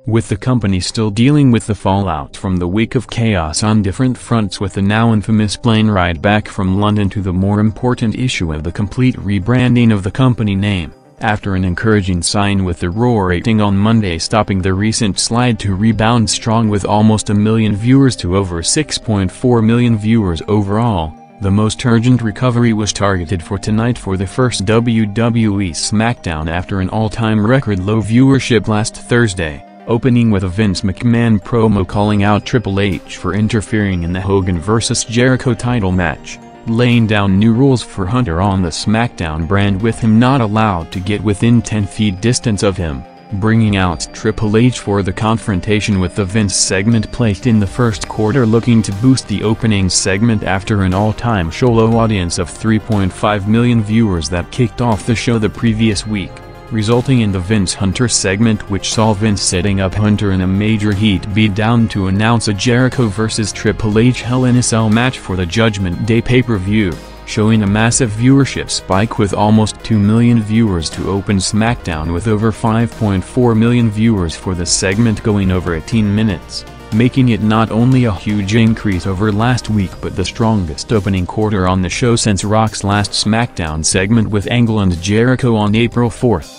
With the company still dealing with the fallout from the week of chaos on different fronts, with the now infamous plane ride back from London to the more important issue of the complete rebranding of the company name, after an encouraging sign with the Raw rating on Monday stopping the recent slide to rebound strong with almost 1 million viewers to over 6.4 million viewers overall, the most urgent recovery was targeted for tonight for the first WWE SmackDown after an all-time record low viewership last Thursday, opening with a Vince McMahon promo calling out Triple H for interfering in the Hogan vs. Jericho title match, laying down new rules for Hunter on the SmackDown brand with him not allowed to get within 10 feet distance of him, bringing out Triple H for the confrontation with the Vince segment placed in the first quarter, looking to boost the opening segment after an all-time show low audience of 3.5 million viewers that kicked off the show the previous week, resulting in the Vince Hunter segment, which saw Vince setting up Hunter in a major heat beatdown to announce a Jericho vs. Triple H Hell in a Cell match for the Judgment Day pay-per-view, showing a massive viewership spike with almost 2 million viewers to open SmackDown, with over 5.4 million viewers for the segment going over 18 minutes, making it not only a huge increase over last week but the strongest opening quarter on the show since Rock's last SmackDown segment with Angle and Jericho on April 4th.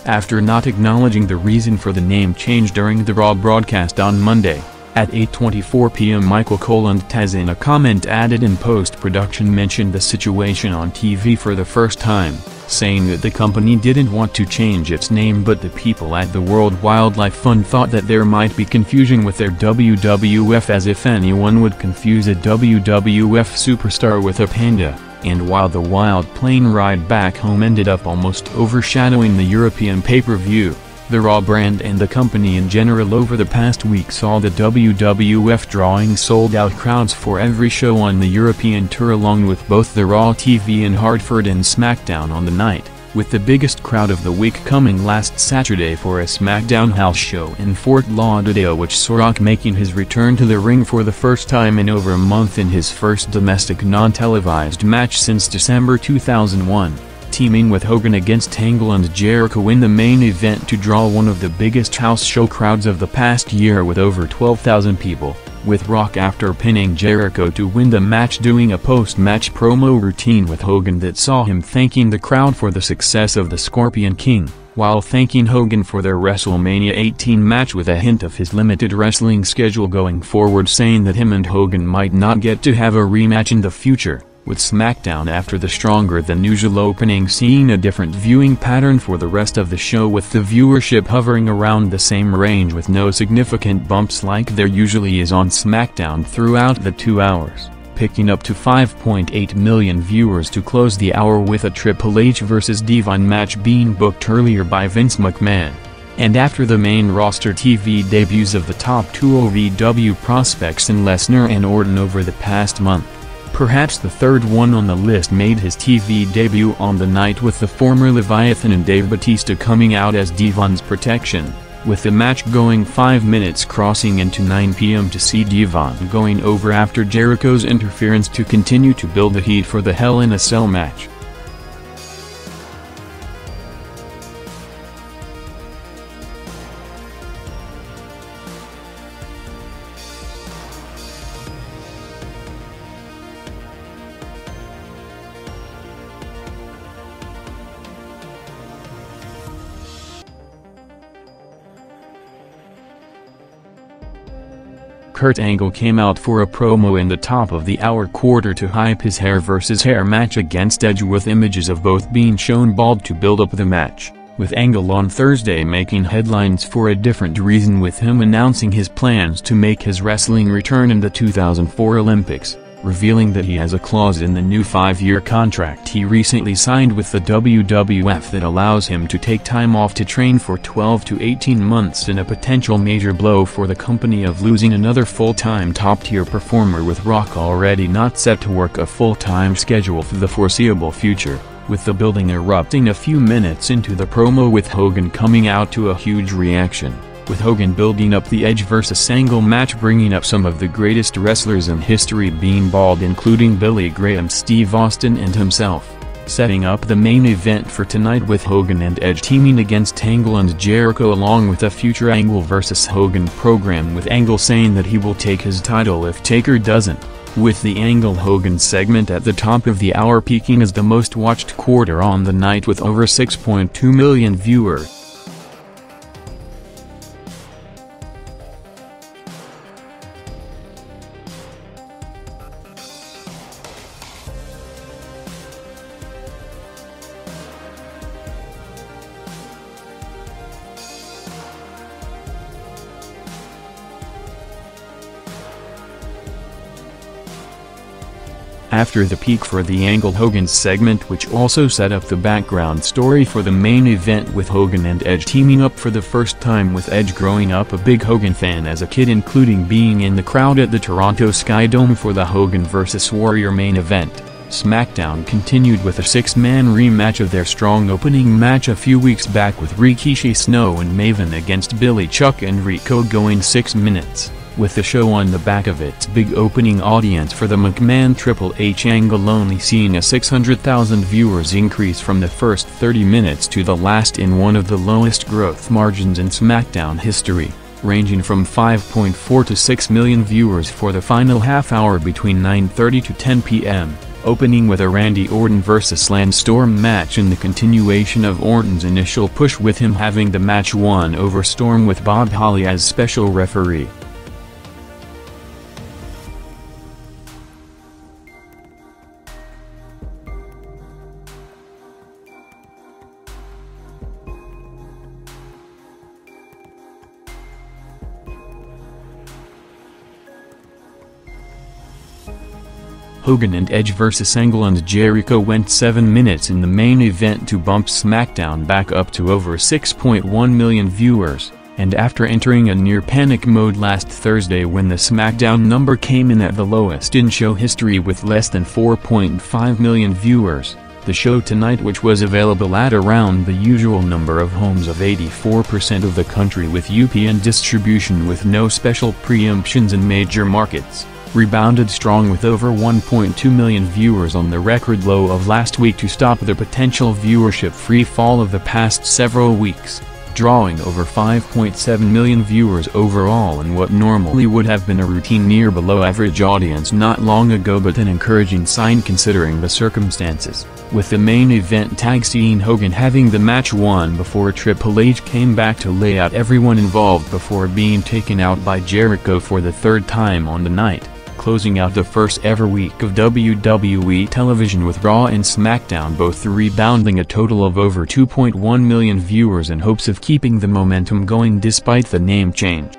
After not acknowledging the reason for the name change during the Raw broadcast on Monday, at 8:24 p.m. Michael Cole and Tazz, in a comment added in post-production, mentioned the situation on TV for the first time, saying that the company didn't want to change its name, but the people at the World Wildlife Fund thought that there might be confusion with their WWF, as if anyone would confuse a WWF superstar with a panda. And while the wild plane ride back home ended up almost overshadowing the European pay-per-view, the Raw brand and the company in general over the past week saw the WWF drawing sold-out crowds for every show on the European tour, along with both the Raw TV in Hartford and SmackDown on the night, with the biggest crowd of the week coming last Saturday for a SmackDown house show in Fort Lauderdale, which saw Rock making his return to the ring for the first time in over a month in his first domestic non-televised match since December 2001, teaming with Hogan against Angle and Jericho in the main event to draw one of the biggest house show crowds of the past year with over 12,000 people, with Rock after pinning Jericho to win the match doing a post-match promo routine with Hogan that saw him thanking the crowd for the success of the Scorpion King, while thanking Hogan for their WrestleMania 18 match with a hint of his limited wrestling schedule going forward, saying that him and Hogan might not get to have a rematch in the future, with SmackDown after the stronger-than-usual opening seeing a different viewing pattern for the rest of the show, with the viewership hovering around the same range with no significant bumps like there usually is on SmackDown throughout the 2 hours, picking up to 5.8 million viewers to close the hour, with a Triple H vs. Divine match being booked earlier by Vince McMahon. And after the main roster TV debuts of the top two OVW prospects in Lesnar and Orton over the past month, perhaps the third one on the list made his TV debut on the night, with the former Leviathan and Dave Batista coming out as Devon's protection, with the match going 5 minutes crossing into 9 p.m. to see Devon going over after Jericho's interference to continue to build the heat for the Hell in a Cell match. Kurt Angle came out for a promo in the top of the hour quarter to hype his hair versus hair match against Edge, with images of both being shown bald to build up the match, with Angle on Thursday making headlines for a different reason, with him announcing his plans to make his wrestling return in the 2004 Olympics, revealing that he has a clause in the new 5-year contract he recently signed with the WWF that allows him to take time off to train for 12 to 18 months, in a potential major blow for the company of losing another full-time top-tier performer, with Rock already not set to work a full-time schedule for the foreseeable future, with the building erupting a few minutes into the promo with Hogan coming out to a huge reaction, with Hogan building up the Edge vs Angle match, bringing up some of the greatest wrestlers in history being balled, including Billy Graham, Steve Austin and himself. Setting up the main event for tonight with Hogan and Edge teaming against Angle and Jericho, along with a future Angle vs Hogan program, with Angle saying that he will take his title if Taker doesn't, with the Angle-Hogan segment at the top of the hour peaking as the most watched quarter on the night with over 6.2 million viewers. After the peak for the Angle-Hogan segment, which also set up the background story for the main event with Hogan and Edge teaming up for the first time, with Edge growing up a big Hogan fan as a kid, including being in the crowd at the Toronto Sky Dome for the Hogan vs Warrior main event, SmackDown continued with a 6-man rematch of their strong opening match a few weeks back with Rikishi, Snow and Maven against Billy, Chuck and Rico, going 6 minutes. With the show on the back of its big opening audience for the McMahon Triple H angle only seeing a 600,000 viewers increase from the first 30 minutes to the last, in one of the lowest growth margins in SmackDown history, ranging from 5.4 to 6 million viewers for the final half hour between 9:30 to 10 p.m., opening with a Randy Orton vs Lance Storm match in the continuation of Orton's initial push, with him having the match won over Storm with Bob Holly as special referee. Hogan and Edge vs Angle and Jericho went 7 minutes in the main event to bump SmackDown back up to over 6.1 million viewers, and after entering a near-panic mode last Thursday when the SmackDown number came in at the lowest in show history with less than 4.5 million viewers, the show tonight, which was available at around the usual number of homes of 84% of the country with UPN distribution with no special preemptions in major markets, rebounded strong with over 1.2 million viewers on the record low of last week to stop the potential viewership free fall of the past several weeks, drawing over 5.7 million viewers overall in what normally would have been a routine near below average audience not long ago, but an encouraging sign considering the circumstances, with the main event tag seeing Hogan having the match won before Triple H came back to lay out everyone involved before being taken out by Jericho for the third time on the night, closing out the first ever week of WWE television with Raw and SmackDown both rebounding a total of over 2.1 million viewers in hopes of keeping the momentum going despite the name change.